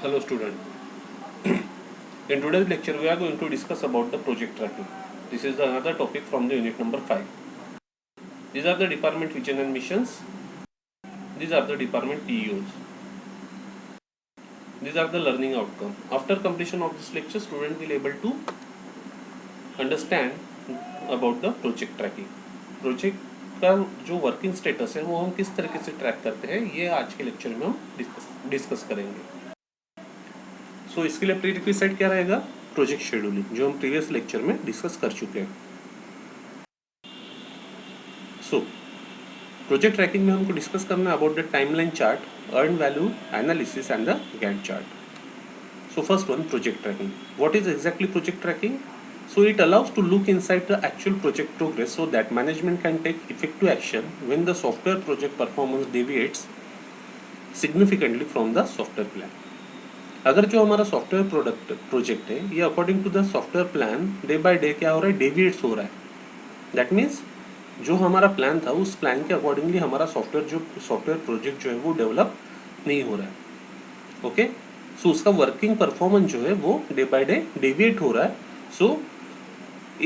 Hello student. In today's lecture we are going to discuss about the project tracking. This is another topic from the unit number 5. These are the department vision and missions. These are the department PEOs. These are the learning outcome. After completion of this lecture, student will able to understand about the project tracking. Project का जो working status है वो हम किस तरीके से track करते हैं ये आज के लेक्चर में हम डिस्कस करेंगे. सो इसके लिए प्री रिक्विजिट क्या रहेगा? प्रोजेक्ट शेड्यूलिंग, जो हम प्रीवियस लेक्चर में डिस्कस कर चुके हैं. सो प्रोजेक्ट ट्रैकिंग में हमको डिस्कस करना है about the timeline chart, earn value analysis and the Gantt chart. So first one, project tracking. What is exactly project tracking? So it allows to look inside the actual project progress so that management can take effective action when the software project performance deviates significantly from the software plan. अगर जो हमारा software project है ये according to the software plan day by day क्या हो रहा है? Deviates हो रहा है. दैट मीन्स जो हमारा प्लान था उस प्लान के अकॉर्डिंगली हमारा सॉफ्टवेयर प्रोजेक्ट जो है वो डेवलप नहीं हो रहा है. ओके, सो उसका वर्किंग परफॉर्मेंस जो है वो डे बाय डे डेविएट हो रहा है. सो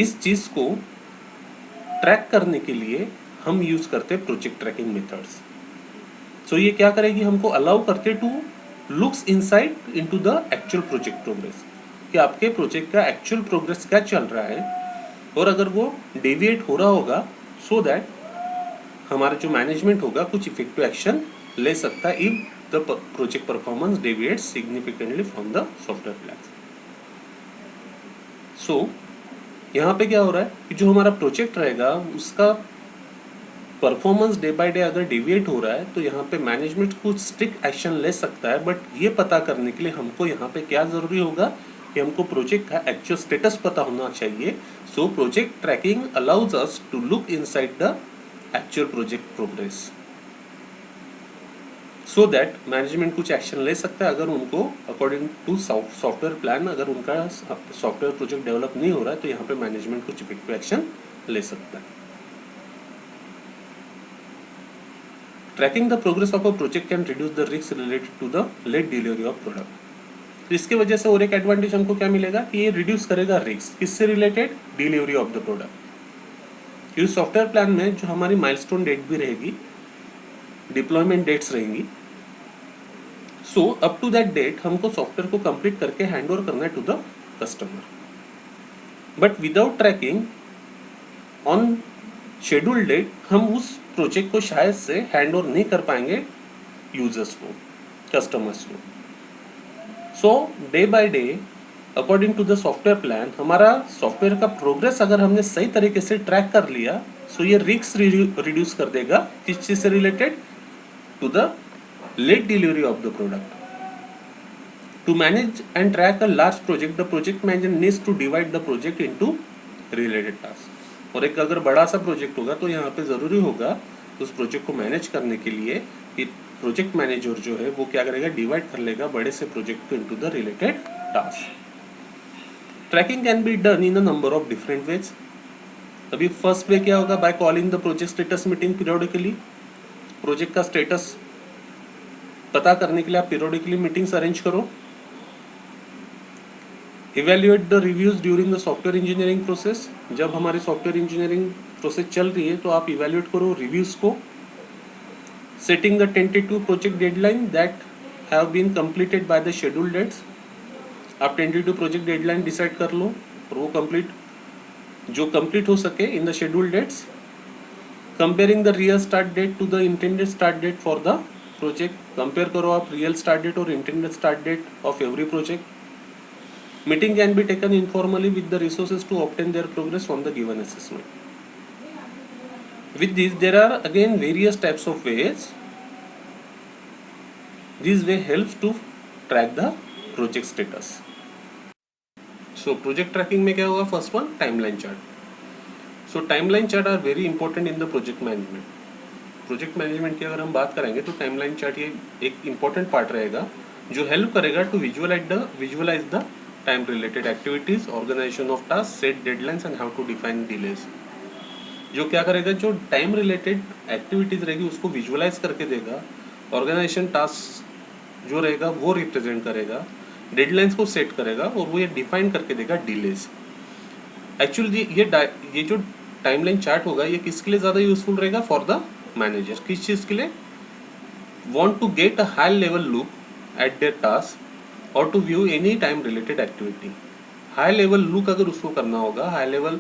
इस चीज़ को ट्रैक करने के लिए हम यूज़ करते हैं प्रोजेक्ट ट्रैकिंग मेथड्स. सो ये क्या करेगी? हमको अलाउ करते to looks inside into the actual project progress, कि आपके प्रोजेक्ट का एक्चुअल प्रोग्रेस क्या चल रहा है और अगर वो डेविएट हो रहा होगा सो दैट हमारा जो मैनेजमेंट होगा कुछ इफेक्टिव एक्शन ले सकता है if the project performance deviates significantly from the software plan. So यहाँ पे क्या हो रहा है कि जो हमारा प्रोजेक्ट रहेगा उसका परफॉर्मेंस डे बाय डे अगर डेविएट हो रहा है तो यहाँ पे मैनेजमेंट कुछ स्ट्रिक्ट एक्शन ले सकता है. बट ये पता करने के लिए हमको यहाँ पे क्या ज़रूरी होगा कि हमको प्रोजेक्ट का एक्चुअल स्टेटस पता होना चाहिए. So project tracking allows us to look inside the actual project progress so that management कुछ एक्शन ले सकता है अगर उनको अकॉर्डिंग टू सॉफ्टवेयर प्लान अगर उनका सॉफ्टवेयर प्रोजेक्ट डेवलप नहीं हो रहा है तो यहाँ पे मैनेजमेंट कुछ इफेक्टिव एक्शन ले सकता है. Tracking the progress of a project can reduce the risk related to the late delivery of product. इसके वजह से और एक एडवांटेज हमको क्या मिलेगा कि ये रिड्यूस करेगा रिस्क. किससे related? Delivery of the product. इस सॉफ्टवेयर प्लान में जो हमारी माइलस्टोन डेट भी रहेगी, डिप्लॉयमेंट डेट्स रहेंगी. So up to that date हमको सॉफ्टवेयर को कंप्लीट करके हैंड ओवर करना है to the customer. But without tracking on schedule date हम उस प्रोजेक्ट को शायद से हैंड ओवर नहीं कर पाएंगे यूजर्स को, कस्टमर्स को. So day by day according to the software plan हमारा सॉफ्टवेयर का प्रोग्रेस अगर हमने सही तरीके से ट्रैक कर लिया सो ये रिस्क रिड्यूस कर देगा. किस चीज़ से related? To the late delivery of the product. To manage and track a large project, the project manager needs to divide the project into related tasks. और एक अगर बड़ा सा प्रोजेक्ट होगा तो यहाँ पे ज़रूरी होगा उस प्रोजेक्ट को मैनेज करने के लिए कि प्रोजेक्ट मैनेजर जो है वो क्या करेगा? डिवाइड कर लेगा बड़े से प्रोजेक्ट को into the related task. Tracking can be done in a number of different ways. अभी फर्स्ट वे क्या होगा? By calling the project status meeting periodically. Project का स्टेटस पता करने के लिए आप पीरियोडिकली मीटिंग्स अरेंज करो. Evaluate the reviews during the software engineering process. जब हमारी सॉफ्टवेयर इंजीनियरिंग प्रोसेस चल रही है तो आप इवेल्युएट करो रिव्यूज को. Setting the tentative project deadline that have been completed by the schedule dates. आप टेंटेटिव प्रोजेक्ट डेडलाइन डिसाइड कर लो और वो कंप्लीट हो सके in the schedule dates. Comparing the real start date to the intended start date for the project. Compare करो आप real start date और intended start date of every project. Meeting can be taken informally with the resources to obtain there progress on the given assessment. With this there are again various types of ways. This way helps to track the project status. So project tracking में क्या होगा? First one, timeline chart. So timeline chart are very important in the project management. Project management की अगर हम बात करेंगे तो timeline chart ये एक इम्पॉर्टेंट पार्ट रहेगा जो हेल्प करेगा to visualise the time related activities, organisation of task, set deadlines and how to define delays. जो क्या करेगा? जो टाइम रिलेटेड एक्टिविटीज रहेगी उसको विजुअलाइज करके देगा. ऑर्गेनाइजेशन टास्क जो रहेगा वो रिप्रेजेंट करेगा, डेडलाइंस को सेट करेगा और वो ये डिफाइन करके देगा डिलेज। एक्चुअली ये जो टाइमलाइन चार्ट होगा ये किसके लिए ज़्यादा यूजफुल रहेगा? For the manager. किस चीज़ के लिए? want to get a high level look at their task or to view any time related activity। High level look अगर उसको करना होगा, हाई लेवल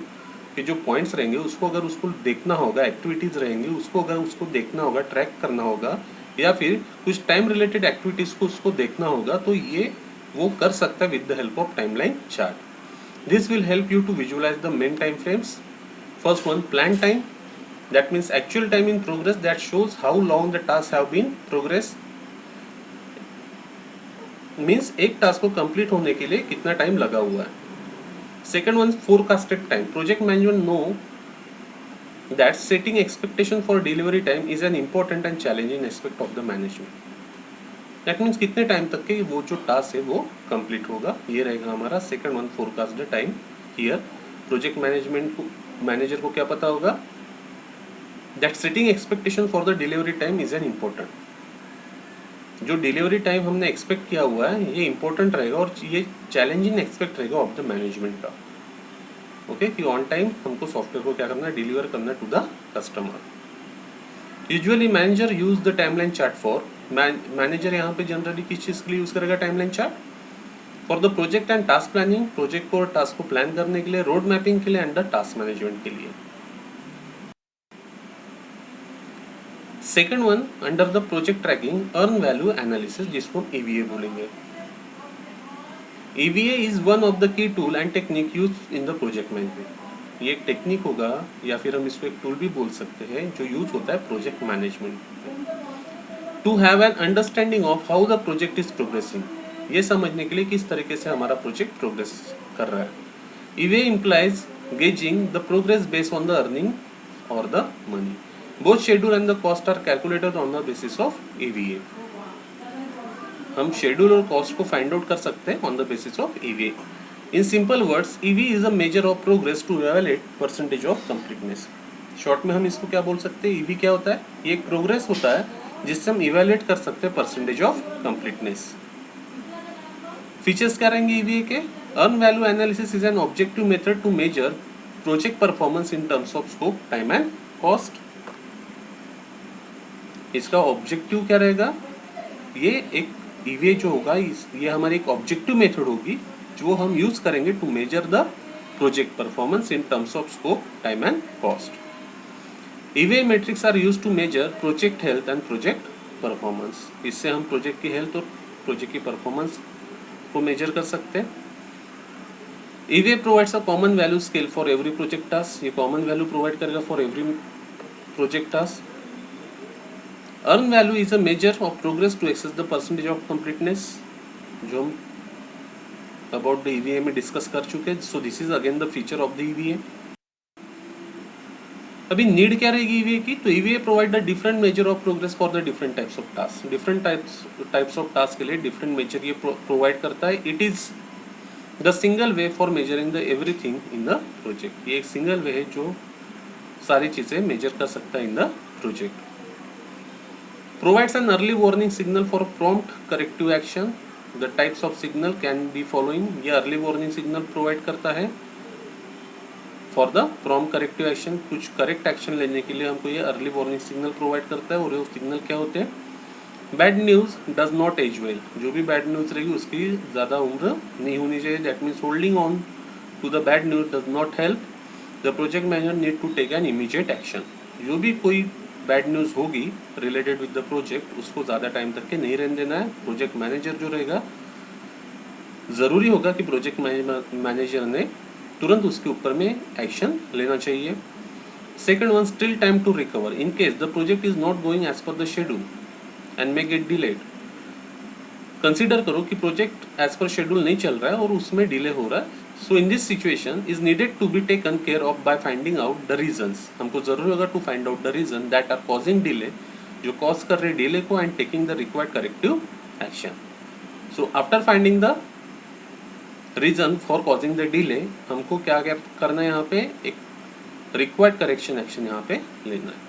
के जो पॉइंट्स रहेंगे उसको अगर उसको देखना होगा, एक्टिविटीज़ रहेंगी उसको अगर उसको देखना होगा, ट्रैक करना होगा, या फिर कुछ टाइम रिलेटेड एक्टिविटीज़ को उसको देखना होगा, तो ये वो कर सकता है with the help of timeline chart. This will help you to visualise the main time frames. First one, plan time, that means actual time in progress that shows how long the tasks have been progress, means एक task को complete होने के लिए कितना time लगा हुआ है। Second one, forecasted time. Project management know that setting expectation for delivery time is an important and challenging aspect of the management। that means कितने टाइम तक के वो जो टास्क है वो कंप्लीट होगा, ये रहेगा हमारा second one, forecasted time. Here project management को, मैनेजर को क्या पता होगा? that setting expectation for the delivery time is an important। जो डिलीवरी टाइम हमने एक्सपेक्ट किया हुआ है ये इंपॉर्टेंट रहेगा और ये चैलेंजिंग एक्सपेक्ट रहेगा ऑफ द मैनेजमेंट का। ओके, कि ऑन टाइम हमको सॉफ्टवेयर को क्या करना है? डिलीवर करना to the customer. Usually manager use the timeline chart for, manager यहाँ पे जनरली किस चीज़ के लिए यूज करेगा timeline chart? For the project and task planning, project को और टास्क को प्लान करने के लिए, रोड मैपिंग के लिए एंड द टास्क मैनेजमेंट के लिए। Second one, under the project tracking, earn value analysis, जिसको हम EVA बोलेंगे। EVA is one of the key tool and technique use in the project management. ये एक टेक्निक होगा या फिर हम इसको एक टूल भी बोल सकते हैं जो यूज होता है प्रोजेक्ट मैनेजमेंट में। To have an understanding of how the project is progressing, ये समझने के लिए किस तरीके से हमारा प्रोजेक्ट प्रोग्रेस कर रहा है। EVA implies gauging the progress based on the earning or the money। Both schedule and the cost are calculated on the basis of EVA। हम शेड्यूल और कॉस्ट को फाइंड आउट कर सकते हैं on the basis of EVA। In simple words, EVA is a measure of progress to evaluate percentage of completeness. Short में हम इसको क्या बोल सकते हैं? EVA क्या होता है? ये एक प्रोग्रेस होता है जिससे हम इवैल्यूएट कर सकते हैं परसेंटेज ऑफ कंप्लीटनेस। फीचर्स क्या रहेंगे EVA के? Earn value analysis is an objective method to measure project performance in terms of scope, time and cost. इसका ऑब्जेक्टिव क्या रहेगा? ये एक EVA जो होगा ये हमारी एक ऑब्जेक्टिव मेथड होगी जो हम यूज करेंगे to measure the project performance in terms of scope, time and cost. EVA metrics are use to measure project health and project performance. इससे हम प्रोजेक्ट की हेल्थ और प्रोजेक्ट की परफॉर्मेंस को मेजर कर सकते हैं। EVA provides a common value scale for every project task. ये कॉमन वैल्यू प्रोवाइड करेगा for every project task. Earned value is a measure of progress to assess the percentage of completeness, जो हम about the EVA में discuss कर चुके हैं। So this is again the feature of the EVA। अभी need क्या रहेगी EVA की? तो EVA provide the different measure of progress for the different types of task. Different types of task के लिए डिफरेंट मेजर ये प्रोवाइड करता है। It is the single way for measuring the everything in the project. ये एक single way है जो सारी चीज़ें मेजर कर सकता है इन the project. Provides an early warning signal for prompt corrective action। The types of signal can be following। ये early warning signal provide करता है for the prompt corrective action। कुछ correct action लेने के लिए हमको ये early warning signal provide करता है। और ये signal क्या होते हैं? Bad news does not age well। जो भी bad news रहेगी उसकी ज़्यादा उम्र नहीं होनी चाहिए। That means holding on to the bad news does not help। The project manager need to take an immediate action। जो भी कोई बैड न्यूज़ होगी रिलेटेड विद द प्रोजेक्ट उसको ज़्यादा टाइम तक के नहीं रहने देना है। प्रोजेक्ट मैनेजर जो रहेगा, ज़रूरी होगा कि प्रोजेक्ट मैनेजर ने तुरंत उसके ऊपर में एक्शन लेना चाहिए। Second one, still time to recover in case the project is not going as per the schedule and may get delayed. Consider करो कि प्रोजेक्ट एज पर शेड्यूल नहीं चल रहा है और उसमें डिले हो रहा है। So in this situation is needed to be taken care of by finding out the reasons. हमको जरूरी होगा to find out the reason that are causing delay, जो कॉज कर रहे डिले को, and taking the required corrective action. So after finding the reason for causing the delay, हमको क्या क्या करना है? यहाँ पे एक रिक्वायर्ड करेक्शन एक्शन यहाँ पे लेना है।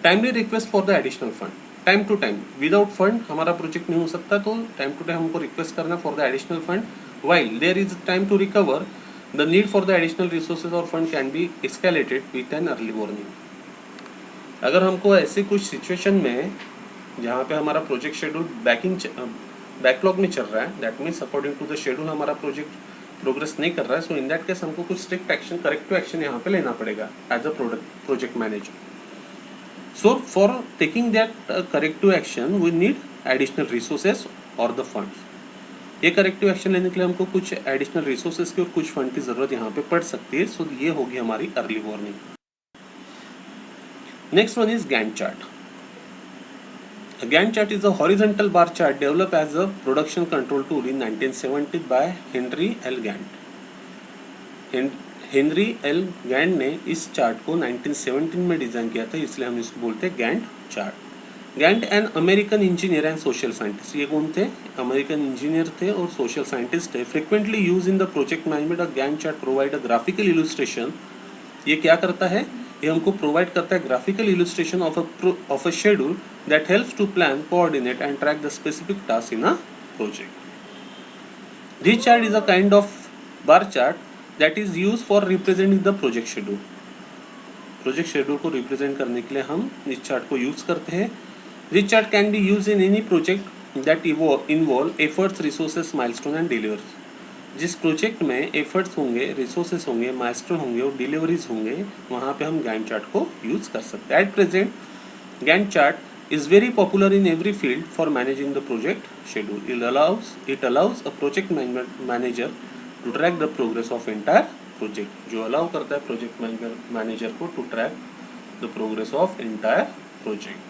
Timely request for the additional fund. Time to time, without fund हमारा प्रोजेक्ट नहीं हो सकता, तो टाइम टू टाइम हमको रिक्वेस्ट करना for the additional fund. While there is time to recover, the need for the additional resources और fund can be escalated with an early warning. अगर हमको ऐसे कुछ सिचुएशन में जहाँ पे हमारा प्रोजेक्ट शेड्यूल बैकलॉग में चल रहा है, that means according to the schedule हमारा प्रोजेक्ट प्रोग्रेस नहीं कर रहा है, सो इन दैट केस हमको कुछ स्ट्रिक्ट एक्शन, करेक्टिव एक्शन यहाँ पे लेना पड़ेगा as a project manager. So for taking that corrective action we need additional resources और द फंड्स. ये करेक्टिव एक्शन लेने के लिए हमको कुछ एडिशनल रिसोर्सेज की और कुछ फंड की जरूरत यहाँ पे पड़ सकती है. सो ये होगी हमारी early warning. Next one is Gantt chart. A Gantt chart is a horizontal bar chart developed as a production control tool in 1970 by Henry L. Gantt. Henry L Gantt ने इस चार्ट को 1917 में डिज़ाइन किया था, इसलिए हम इसको बोलते हैं Gantt chart. Gantt an American engineer and social scientist. ये कौन थे? अमेरिकन इंजीनियर थे और सोशल साइंटिस्ट थे. Frequently use in the project management. A Gantt chart provide a graphical illustration. ये क्या करता है? ये हमको प्रोवाइड करता है graphical illustration of a schedule that helps to plan, coordinate and track the specific task in a project. This chart is a kind of bar chart that is used for representing the project schedule. Project schedule को represent करने के लिए हम इस chart को use करते हैं. This chart can be used in any project that involve efforts, resources, milestone and deliveries. जिस प्रोजेक्ट में एफर्ट्स होंगे, रिसोर्सेस होंगे, माइलस्टोन होंगे और डिलीवरीज होंगे, वहाँ पे हम गैंट चार्ट को यूज कर सकते हैं. At present Gantt chart is very popular in every field for managing the project schedule. It allows a project manager to track the progress of entire project. जो allow करता है project manager को to track the progress of entire project.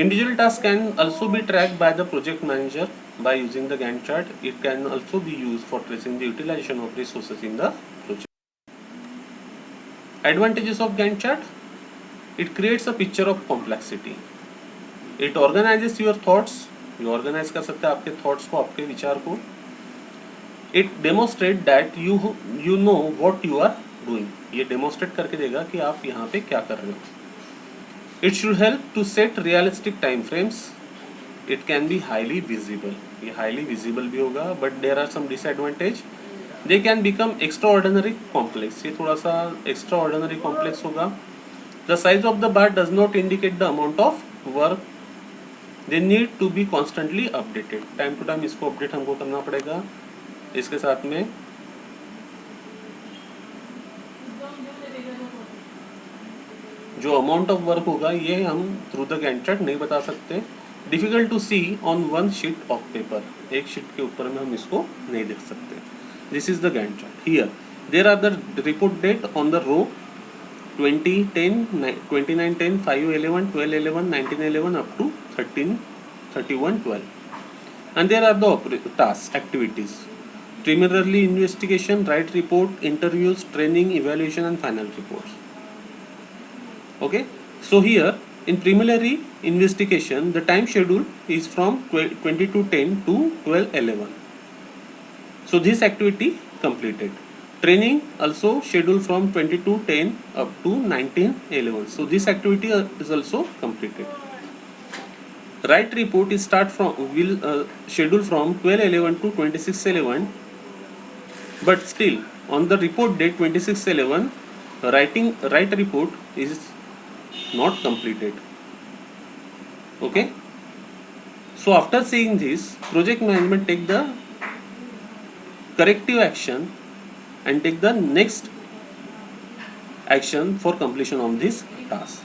Individual tasks can also be tracked by the project manager by using the Gantt chart. It can also be used for tracing the utilization of resources in the project. Advantages of Gantt chart. It creates a picture of complexity. It organizes your thoughts. You organize कर सकते हैं आपके thoughts को, आपके विचार को. It demonstrates that you know what you are doing. ये demonstrate करके देगा कि आप यहाँ पे क्या कर रहे हो. It should help to set realistic time frames. It can be highly visible. ये highly visible भी होगा, but there are some disadvantage. They can become extraordinary complex. ये थोड़ा सा extraordinary complex होगा. The size of the bar does not indicate the amount of work. They need to be constantly updated. Time to time इसको update हमको करना पड़ेगा. इसके साथ में जो amount of work होगा ये हम through the Gantt chart नहीं बता सकते. Difficult to see on one sheet of paper. एक sheet के ऊपर में हम इसको नहीं देख सकते. This is the Gantt chart. Here there are the report date on the row 2010, 2910, 511, 1211, 1911 up to 3112. And there are the tasks, activities. Preliminary investigation, write report, interviews, training, evaluation and final reports. Okay. So here in preliminary investigation, the time schedule is from 2210 to 1211. So this activity completed. Training also scheduled from 2210 up to 1911. So this activity is also completed. Write report is scheduled from 1211 to 2611. But still on the report date 2611, write report is not completed. Okay. So after seeing this, project management take the corrective action and take the next action for completion of this task.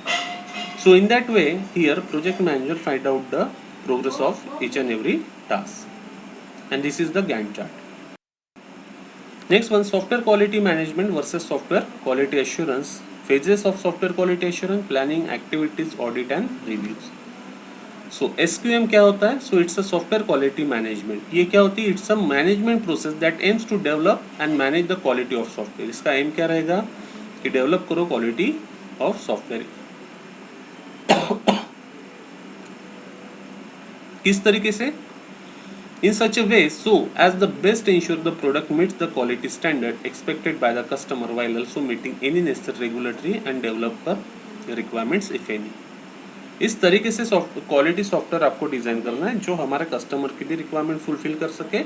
So in that way, here project manager find out the progress of each and every task. And this is the Gantt chart. Next one, software quality management versus software quality assurance. Phases of software quality assurance: planning, activities, audit and reviews. So SQM क्या होता है? So it's a software quality management. ये क्या होती है? It's a management process that aims to develop and manage the quality of software. इसका aim क्या रहेगा? कि develop करो quality of software. किस तरीके से? In such a way so as the best ensure the product meets the quality standard expected by the customer while also meeting any necessary regulatory and developer requirements if any. इस तरीके से quality software आपको design करना है जो हमारे customer की भी रिक्वायरमेंट फुलफिल कर सके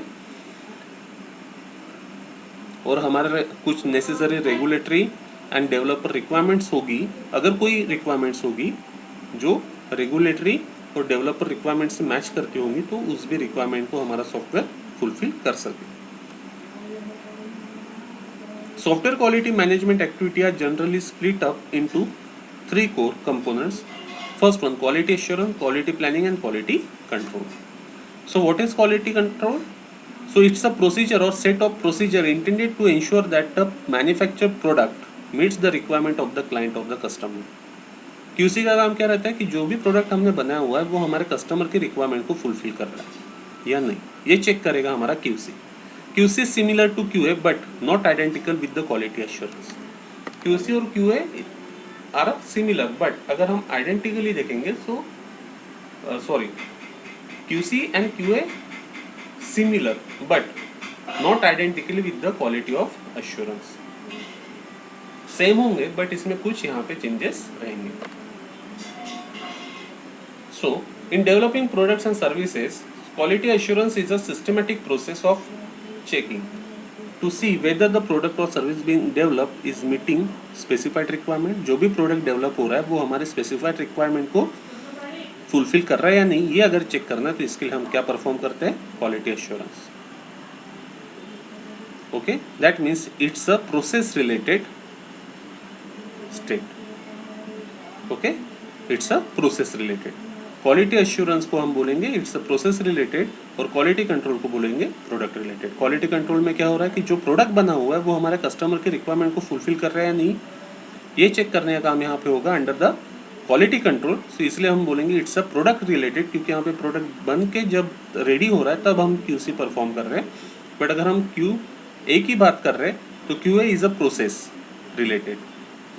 और हमारे कुछ necessary regulatory end developer requirements होगी, अगर कोई रिक्वायरमेंट्स होगी जो रेगुलेटरी और डेवलपर रिक्वायरमेंट से मैच करती होंगी, तो उस भी रिक्वायरमेंट को हमारा सॉफ्टवेयर फुलफिल कर सके। Software quality management activity are generally split up into three core components. First one, quality assurance, quality planning and quality control. So what is quality control? So it's a procedure or set of procedure intended to ensure that the manufactured product meets the requirement of the client of the customer. QC का काम क्या रहता है कि जो भी product हमने बनाया हुआ है वो हमारे कस्टमर की रिक्वायरमेंट को फुलफिल कर रहा है या नहीं, ये चेक करेगा हमारा QC. QC is similar to QA but not identical with the quality assurance. QC और QA are similar but अगर हम identically देखेंगे तो QC and QA similar but not identically with the quality of assurance. Same होंगे but इसमें कुछ यहाँ पे चेंजेस रहेंगे. So in developing products and services, quality assurance is a systematic process of checking to see whether the product or service being developed is meeting specified requirement. जो भी product develop हो रहा है वो हमारे स्पेसिफाइड रिक्वायरमेंट को fulfil कर रहा है या नहीं, ये अगर चेक करना है तो इसके लिए हम क्या परफॉर्म करते हैं, quality assurance. Okay, that means it's a process related state. Okay, it's a process related. Quality assurance को हम बोलेंगे इट्स अ प्रोसेस रिलेटेड और क्वालिटी कंट्रोल को बोलेंगे प्रोडक्ट रिलेटेड. क्वालिटी कंट्रोल में क्या हो रहा है कि जो प्रोडक्ट बना हुआ है वो हमारे कस्टमर की रिक्वायरमेंट को फुलफिल कर रहा है या नहीं, ये चेक करने का काम यहाँ पे होगा अंडर द क्वालिटी कंट्रोल. तो इसलिए हम बोलेंगे इट्स अ प्रोडक्ट रिलेटेड, क्योंकि यहाँ पे प्रोडक्ट बन के जब रेडी हो रहा है तब हम QC परफॉर्म कर रहे हैं. बट अगर हम QA की बात कर रहे हैं तो QA is a process related,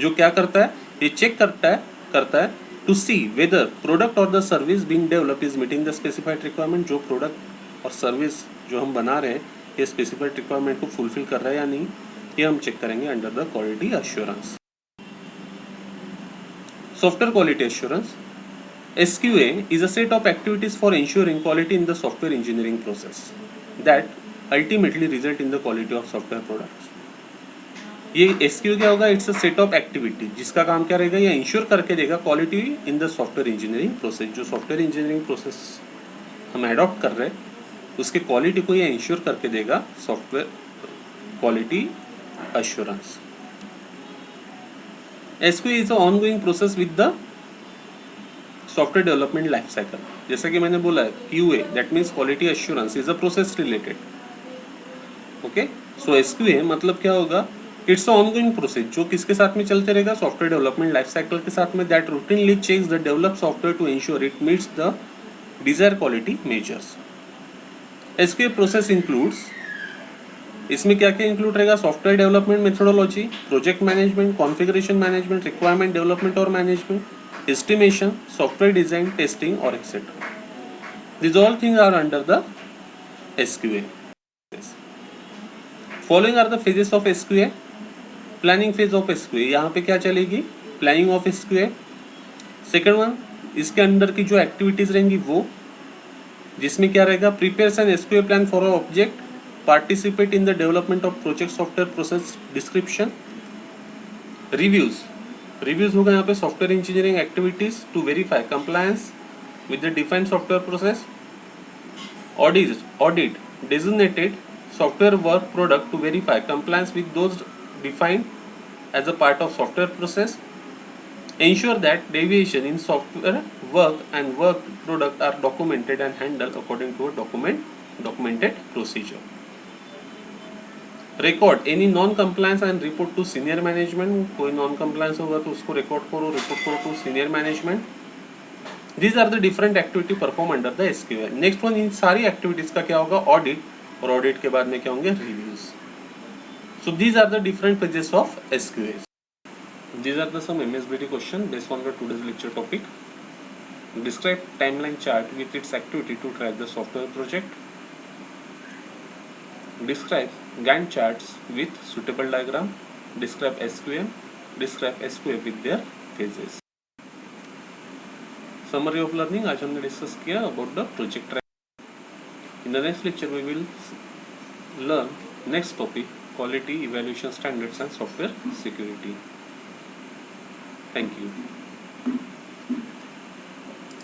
जो क्या करता है, ये चेक करता है to see whether product or the service being developed is meeting the specified requirement. जो प्रोडक्ट और सर्विस जो हम बना रहे हैं ये स्पेसिफाइड रिक्वायरमेंट को फुलफिल कर रहा है या नहीं, ये हम चेक करेंगे under the quality assurance. Software quality assurance. SQA is a set of activities for ensuring quality in the software engineering process that ultimately result in the quality of software products. ये SQA क्या होगा, it's a set of activity जिसका काम क्या रहेगा, ये ensure करके देगा quality in the software engineering process. जो सॉफ्टवेयर इंजीनियरिंग प्रोसेस हम अडॉप्ट कर रहे हैं उसके क्वालिटी को ये इंश्योर करके देगा software quality assurance. SQA is a ongoing process with the software development life cycle. जैसा कि मैंने बोला है QA that means quality assurance is a process related. Okay, so SQA मतलब क्या होगा, इट्स ऑनगोइंग प्रोसेस जो किसके साथ में चलते रहेगा, सॉफ्टवेयर डेवलपमेंट लाइफ साइकिल के साथ में, that routinely checks the develop software to ensure it meets the desire quality measures. SQA process includes, इसमें क्या क्या इंक्लूड रहेगा, software development methodology, project management, configuration management, requirement development और management, estimation, software design, testing और etcetera. These all things are under the SQA. Following are the phases of SQA. Planning phase of SQA, यहाँ पे क्या चलेगी, planning of SQA. Second one, इसके अंदर की जो एक्टिविटीज रहेंगी वो, जिसमें क्या रहेगा, prepare an SQA plan for a object, participate in the development of project software process description. Reviews होगा यहाँ पे software engineering activities to verify compliance with the defined software process. Audit designated software work product to verify compliance with those defined as a part of software process. Ensure that deviation in software work and work product are documented and handled according to a documented procedure. Record any non-compliance and report to senior management. कोई non-compliance होगा तो उसको report करो to senior management. These are the different activity performed under the SQA. Next one, इन सारी activities का क्या होगा, audit, और ऑडिट के बाद में क्या होंगे, reviews. So these are the different pages of SQA. These are the some MSBT question based on the today's lecture topic. Describe timeline chart with its activity to track the software project. Describe Gantt charts with suitable diagram. Describe SQM. Describe SQA with their phases. Summary of learning आज हमने discuss किया about the project tracking. In the next lecture we will learn next topic, quality evaluation standards and software security. Thank you.